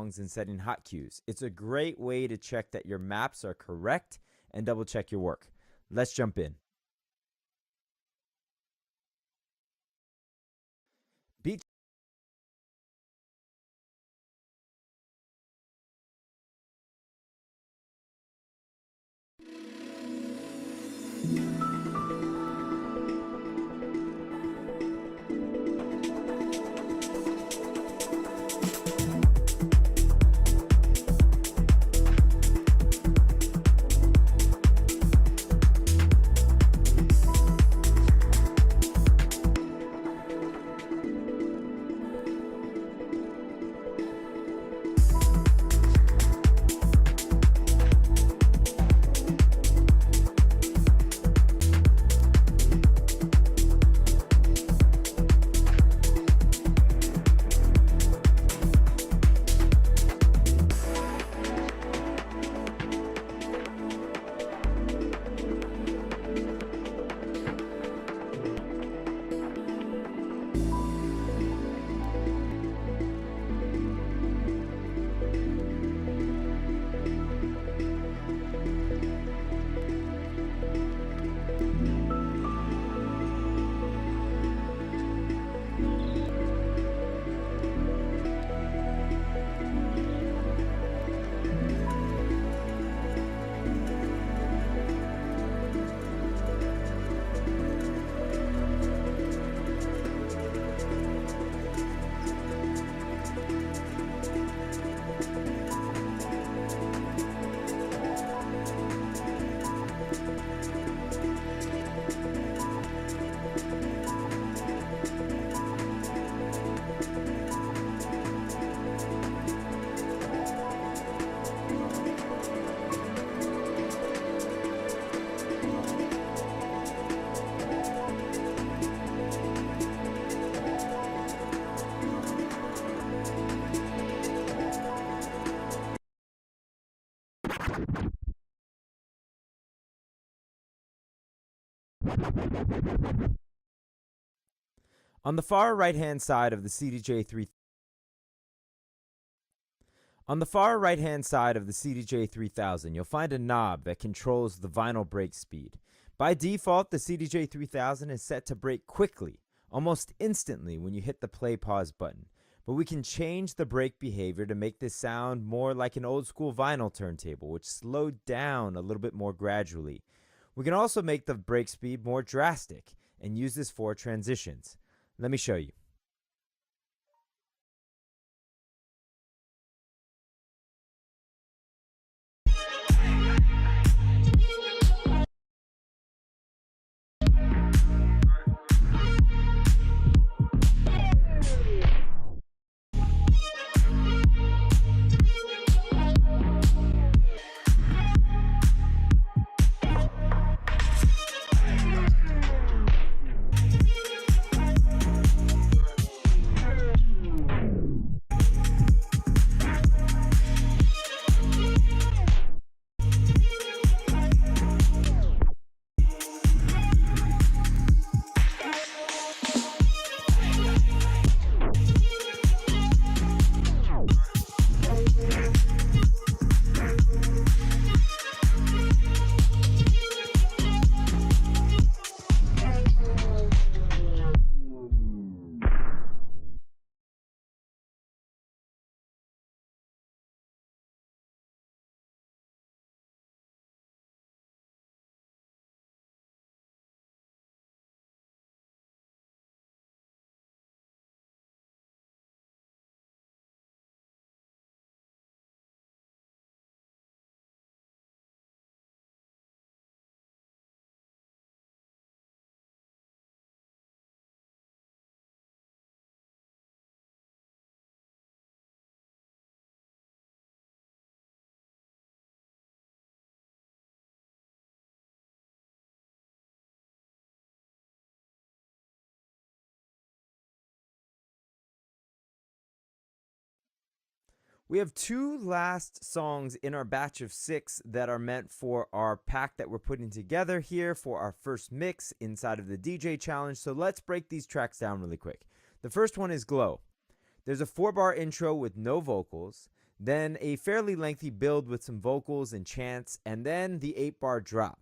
songs and setting hot cues. It's a great way to check that your maps are correct and double check your work. Let's jump in. Beat On the far right-hand side of the CDJ3000, you'll find a knob that controls the vinyl break speed. By default, the CDJ3000 is set to break quickly, almost instantly when you hit the play-pause button. But we can change the break behavior to make this sound more like an old-school vinyl turntable, which slowed down a little bit more gradually. We can also make the break speed more drastic and use this for transitions. Let me show you. We have two last songs in our batch of 6 that are meant for our pack that we're putting together here for our first mix inside of the DJ challenge. So let's break these tracks down really quick. The first one is Glow. There's a 4-bar intro with no vocals. then a fairly lengthy build with some vocals and chants, and then the 8-bar drop.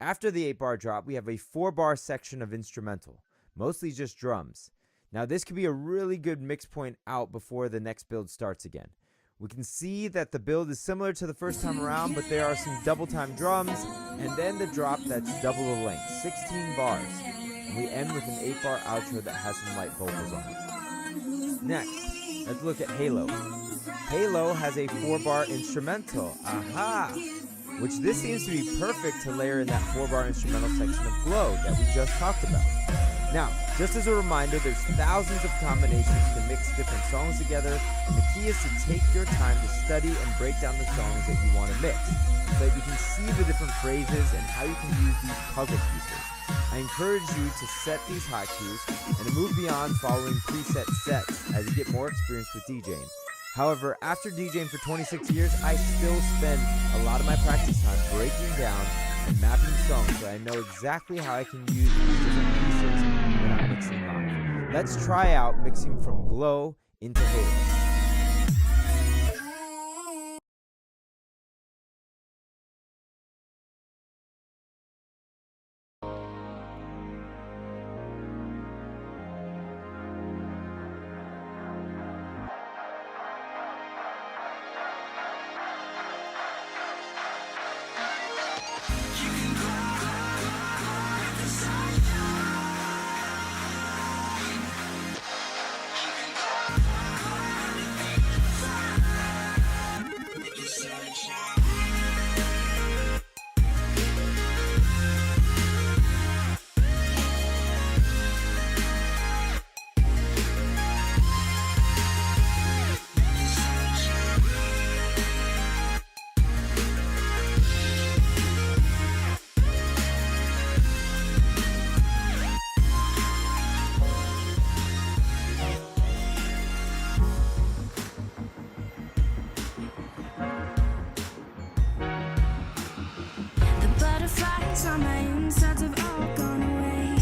After the 8-bar drop, we have a 4-bar section of instrumental, mostly just drums. Now this could be a really good mix point out before the next build starts again. We can see that the build is similar to the first time around, but there are some double time drums, and then the drop that's double the length, 16 bars. And we end with an 8-bar outro that has some light vocals on it. Next, let's look at Halo. Halo has a 4-bar instrumental, which this seems to be perfect to layer in that 4-bar instrumental section of Glow that we just talked about. Now, just as a reminder, there's thousands of combinations to mix different songs together, and the key is to take your time to study and break down the songs that you want to mix, so that you can see the different phrases and how you can use these puzzle pieces. I encourage you to set these hotkeys and to move beyond following preset sets as you get more experience with DJing. However, after DJing for 26 years, I still spend a lot of my practice time breaking down and mapping songs so I know exactly how I can use these different pieces when I'm mixing live. Let's try out mixing from Glow into Halo. On my insides have all gone away.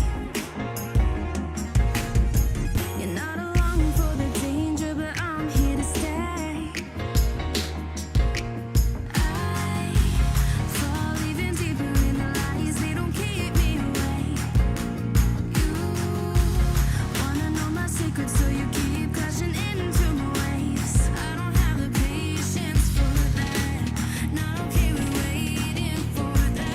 You're not along for the danger, but I'm here to stay. I fall even deeper in the lies, they don't keep me away. You wanna know my secrets, so you keep crashing into my waves. I don't have the patience for that, not okay with waiting for that.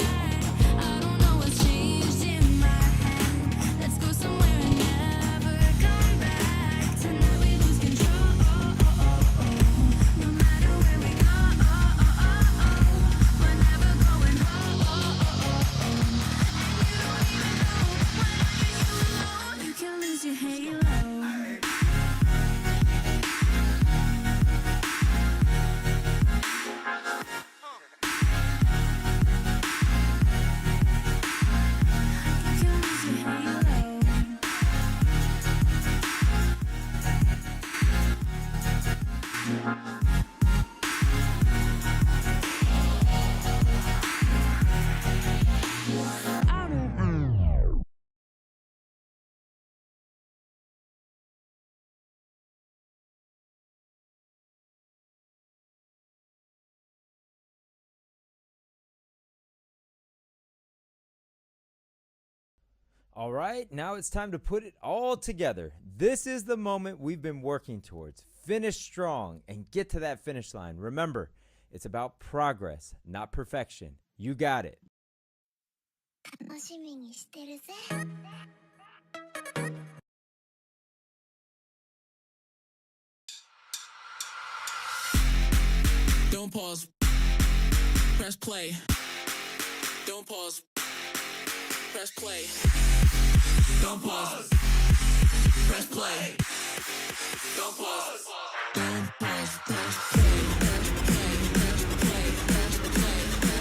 All right, now it's time to put it all together. This is the moment we've been working towards. Finish strong and get to that finish line. Remember, it's about progress, not perfection. You got it. Don't pause. Press play. Don't pause. Press play. Don't pause. Press play. Don't pause. Don't pause. Press play. Press play. Press play. Press play.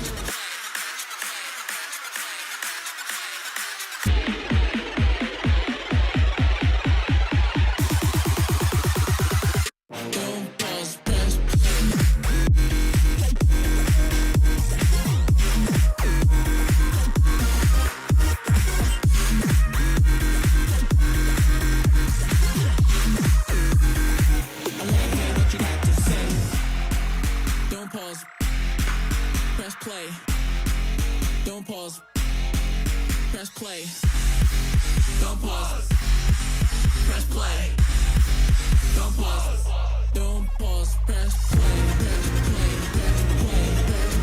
Don't pause. Press Press play. Don't pause. Press play. Don't pause. Press play. Don't pause. Don't pause. Press play. Press play. Press play. Press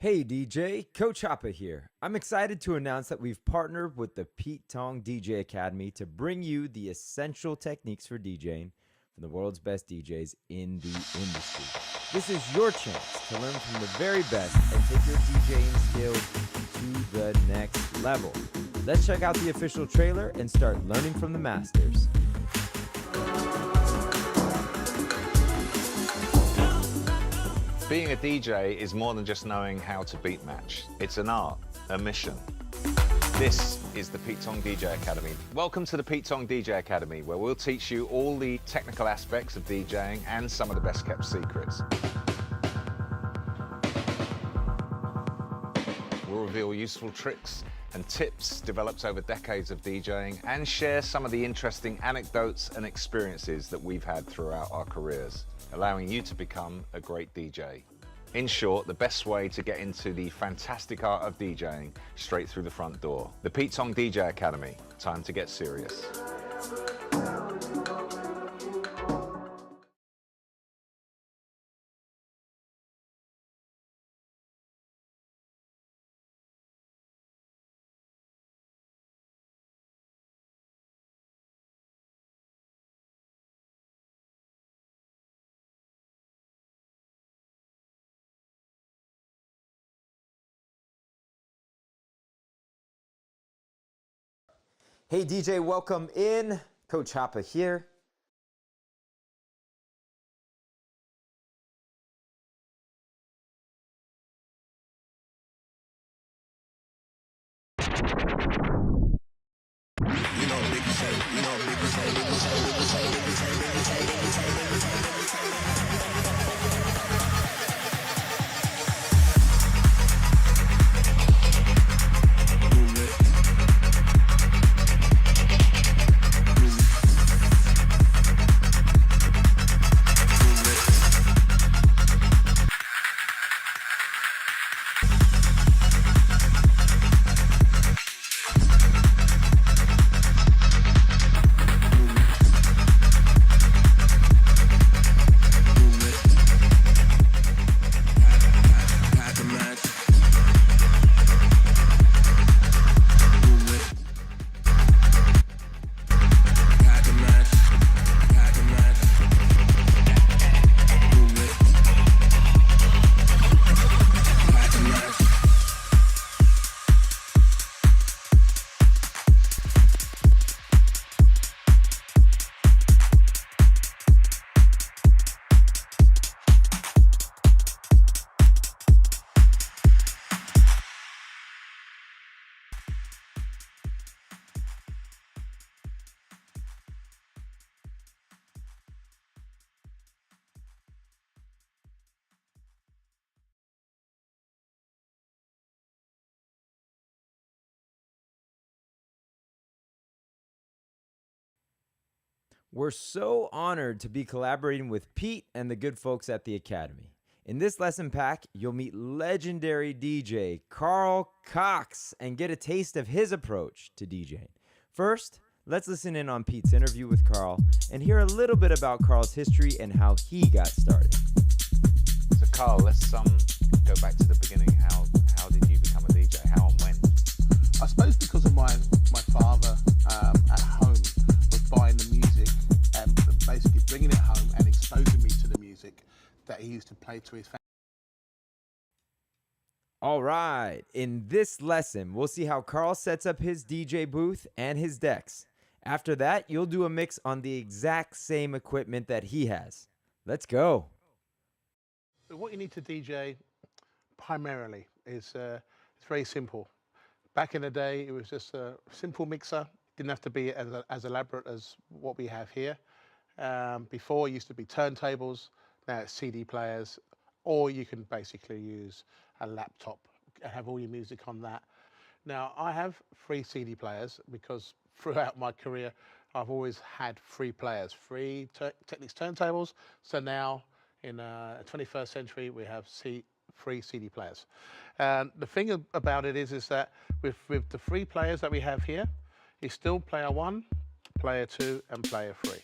Hey DJ, Coach Hoppa here. I'm excited to announce that we've partnered with the Pete Tong DJ Academy to bring you the essential techniques for DJing from the world's best DJs in the industry. This is your chance to learn from the very best and take your DJing skills to the next level. Let's check out the official trailer and start learning from the masters. Being a DJ is more than just knowing how to beat match. It's an art, a mission. This is the Pete Tong DJ Academy. Welcome to the Pete Tong DJ Academy, where we'll teach you all the technical aspects of DJing and some of the best kept secrets. We'll reveal useful tricks and tips developed over decades of DJing and share some of the interesting anecdotes and experiences that we've had throughout our careers, allowing you to become a great DJ. In short, the best way to get into the fantastic art of DJing straight through the front door. The Pete Tong DJ Academy, time to get serious. Hey DJ, welcome in. Coach Hoppa here. We're so honored to be collaborating with Pete and the good folks at the Academy. In this lesson pack, you'll meet legendary DJ Carl Cox and get a taste of his approach to DJing. First, let's listen in on Pete's interview with Carl and hear a little bit about Carl's history and how he got started. So Carl, let's go back to the beginning. How did you become a DJ? How and when? I suppose because of my father at home was buying the music and basically bringing it home and exposing me to the music that he used to play to his family. All right, in this lesson, we'll see how Carl sets up his DJ booth and his decks. After that, you'll do a mix on the exact same equipment that he has. Let's go. What you need to DJ primarily is it's very simple. Back in the day, it was just a simple mixer. Didn't have to be as elaborate as what we have here. Before, it used to be turntables. Now it's CD players, or you can basically use a laptop and have all your music on that. Now, I have 3 CD players because throughout my career, I've always had 3 players, 3 Technics turntables. So now, in the 21st century, we have 3 CD players. And the thing about it is that with the 3 players that we have here, it's still player 1, player 2, and player 3.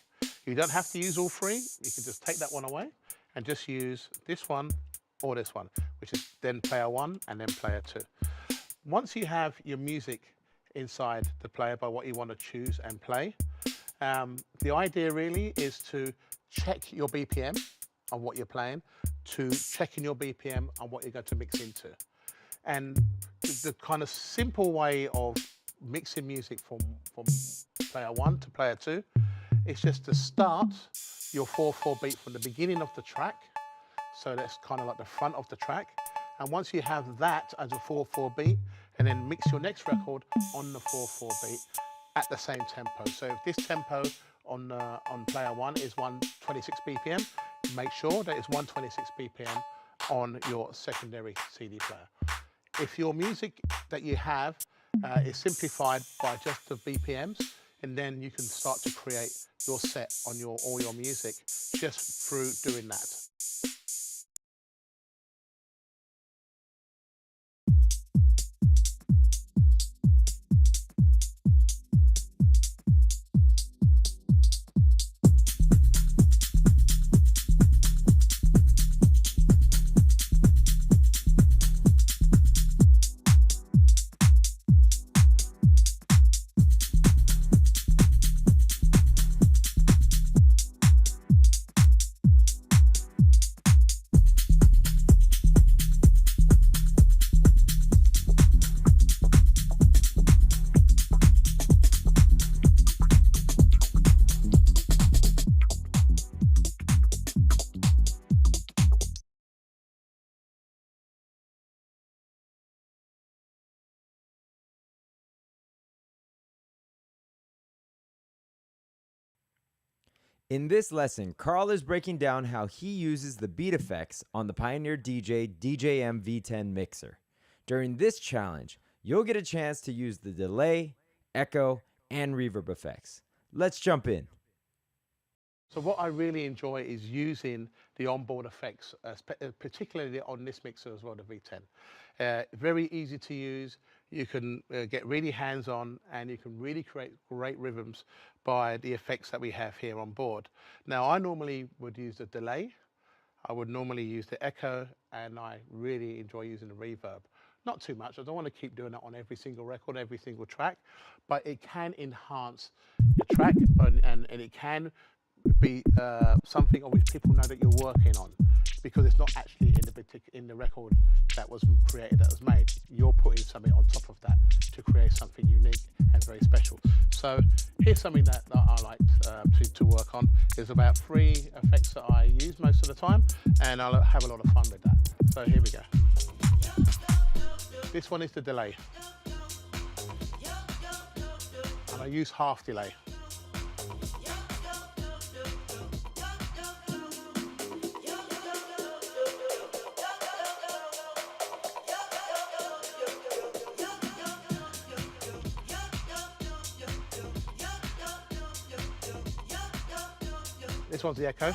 You don't have to use all 3. You can just take that one away and just use this one or this one, which is then player 1 and then player 2. Once you have your music inside the player by what you want to choose and play, the idea really is to check your BPM on what you're playing, to checking your BPM on what you're going to mix into. And the kind of simple way of mixing music from player 1 to player 2 is just to start your 4/4 beat from the beginning of the track. So that's kind of like the front of the track. And once you have that as a 4/4 beat, and then mix your next record on the 4/4 beat at the same tempo. So if this tempo on player 1 is 126 BPM, make sure that it's 126 BPM on your secondary CD player. If your music that you have is simplified by just the BPMs, and then you can start to create your set on all your music just through doing that. In this lesson, Carl is breaking down how he uses the beat effects on the Pioneer DJ DJM V10 mixer. During this challenge, you'll get a chance to use the delay, echo, and reverb effects. Let's jump in. So what I really enjoy is using the onboard effects, particularly on this mixer as well, the V10. Very easy to use. You can get really hands-on, and you can really create great rhythms by the effects that we have here on board. Now, I normally would use the delay. I would normally use the echo, and I really enjoy using the reverb. Not too much. I don't want to keep doing that on every single record, every single track, but it can enhance your track, and it can be something of which people know that you're working on, because it's not actually in the record that was created, that was made. You're putting something on top of that to create something unique and very special. So here's something that I like to work on. There's about 3 effects that I use most of the time, and I'll have a lot of fun with that. So here we go. This one is the delay, and I use half delay. This one's the echo.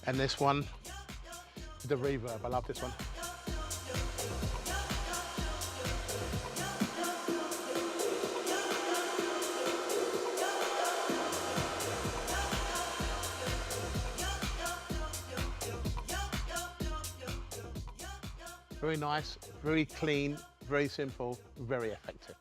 And this one, the reverb. I love this one. Very nice, very clean, very simple, very effective.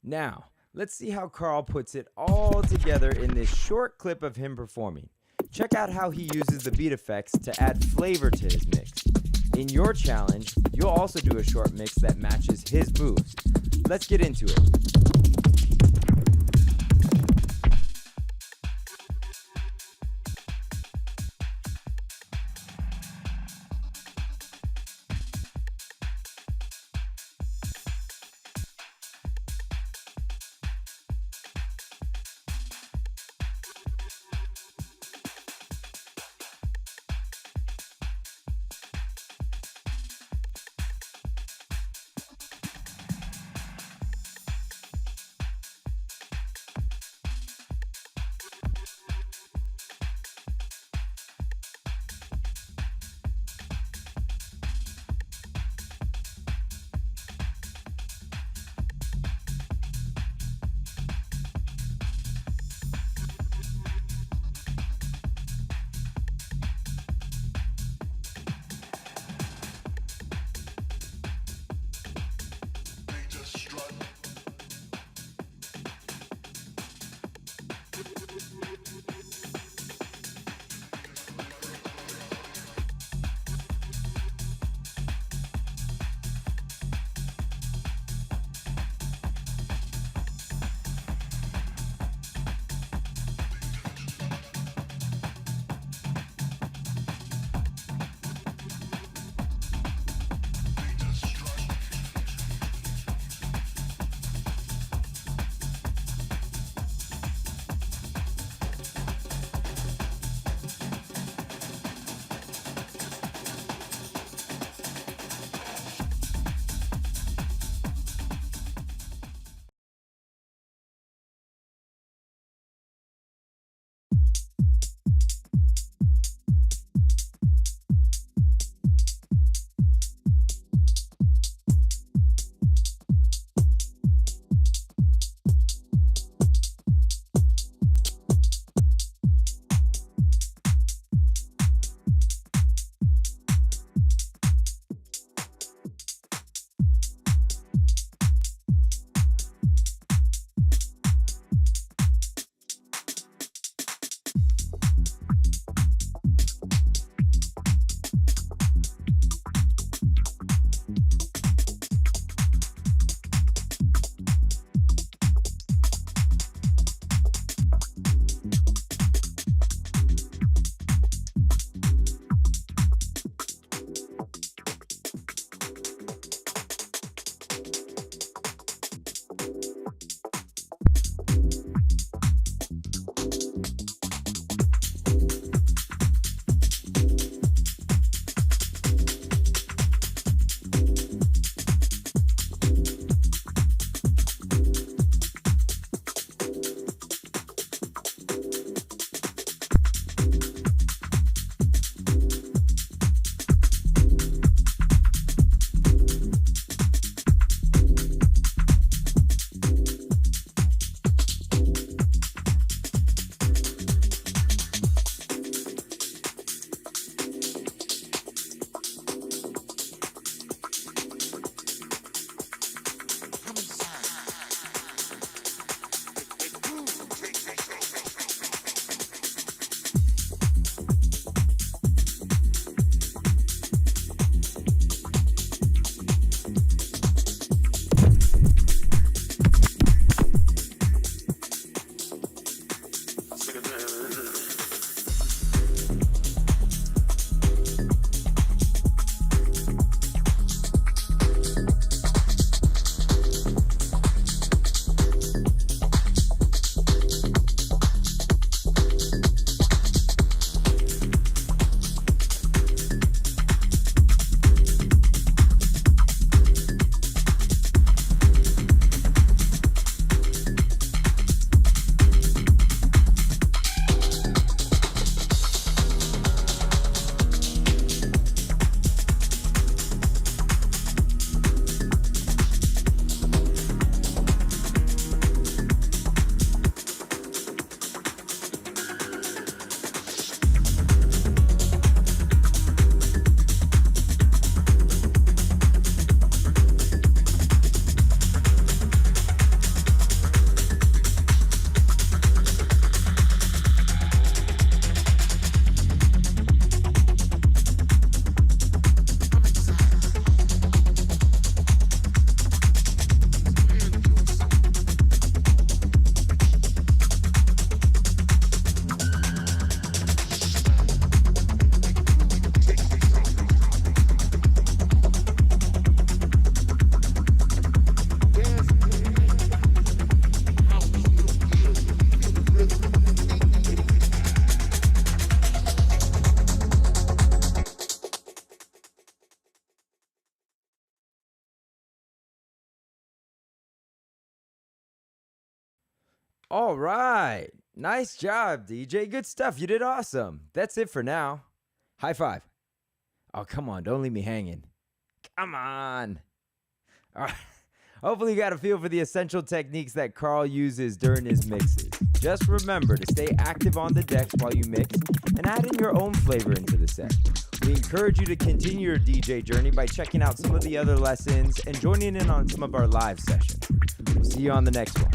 Now, let's see how Carl puts it all together in this short clip of him performing. Check out how he uses the beat effects to add flavor to his mix. In your challenge, you'll also do a short mix that matches his moves. Let's get into it. All right. Nice job, DJ. Good stuff. You did awesome. That's it for now. High five. Oh, come on. Don't leave me hanging. Come on. All right. Hopefully you got a feel for the essential techniques that Carl uses during his mixes. Just remember to stay active on the decks while you mix and add in your own flavor into the set. We encourage you to continue your DJ journey by checking out some of the other lessons and joining in on some of our live sessions. We'll see you on the next one.